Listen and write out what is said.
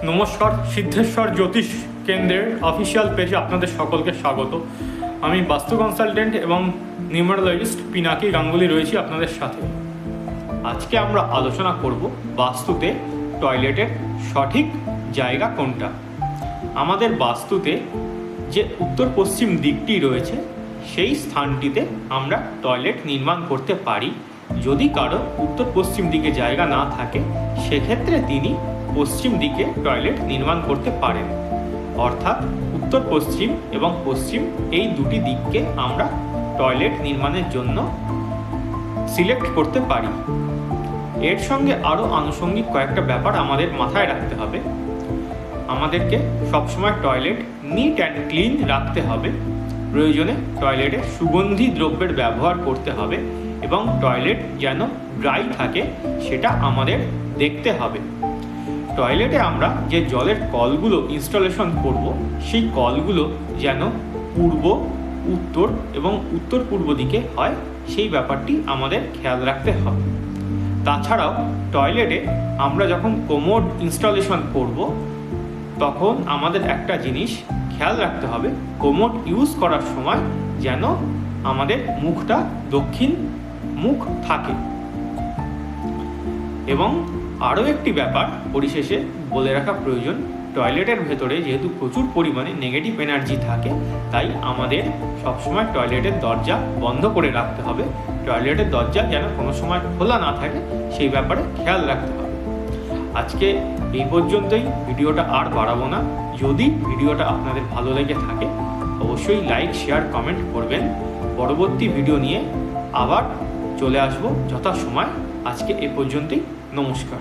নমস্কার, সিদ্ধেশ্বর জ্যোতিষ কেন্দ্রের অফিসিয়াল পেজে আপনাদের সকলকে স্বাগত। আমি বাস্তু কনসালটেন্ট এবং নিউমারোলজিস্ট পিনাকি গাঙ্গুলি রয়েছি আপনাদের সাথে। আজকে আমরা আলোচনা করব বাস্তুতে টয়লেটের সঠিক জায়গা কোনটা। আমাদের বাস্তুতে যে উত্তর পশ্চিম দিকটি রয়েছে সেই স্থানটিতে আমরা টয়লেট নির্মাণ করতে পারি। যদি কারো উত্তর পশ্চিম দিকে জায়গা না থাকে সেক্ষেত্রে তিনি পশ্চিম দিকে টয়লেট নির্মাণ করতে পারেন। অর্থাৎ উত্তর পশ্চিম এবং পশ্চিম এই দুটি দিককে আমরা টয়লেট নির্মাণের জন্য সিলেক্ট করতে পারি। এর সঙ্গে আরও আনুষঙ্গিক কয়েকটা ব্যাপার আমাদের মাথায় রাখতে হবে। আমাদেরকে সবসময় টয়লেট নিট অ্যান্ড ক্লিন রাখতে হবে। প্রয়োজনে টয়লেটে সুগন্ধি দ্রব্যের ব্যবহার করতে হবে এবং টয়লেট যেন ড্রাই থাকে সেটা আমাদের দেখতে হবে। টয়লেটে আমরা যে জলের কলগুলো ইনস্টলেশন করব সেই কলগুলো যেন পূর্ব, উত্তর এবং উত্তর পূর্ব দিকে হয় সেই ব্যাপারটি আমাদের খেয়াল রাখতে হবে। তাছাড়াও টয়লেটে আমরা যখন কোমোড ইনস্টলেশন করব তখন আমাদের একটা জিনিস খেয়াল রাখতে হবে, কোমোড ইউজ করার সময় যেন আমাদের মুখটা দক্ষিণ মুখ থাকে। এবং আরও একটি ব্যাপার পরিশেষে বলে রাখা প্রয়োজন, টয়লেটের ভেতরে যেহেতু প্রচুর পরিমাণে নেগেটিভ এনার্জি থাকে তাই আমাদের সবসময় টয়লেটের দরজা বন্ধ করে রাখতে হবে। টয়লেটের দরজা যেন কোনো সময় খোলা না থাকে সেই ব্যাপারে খেয়াল রাখতে হবে। আজকে এই পর্যন্তই, ভিডিওটা আর বাড়াবো না। যদি ভিডিওটা আপনাদের ভালো লেগে থাকে অবশ্যই লাইক, শেয়ার, কমেন্ট করবেন। পরবর্তী ভিডিও নিয়ে আবার চলে আসবো যথাসময়। আজকে এ পর্যন্তই, নমস্কার।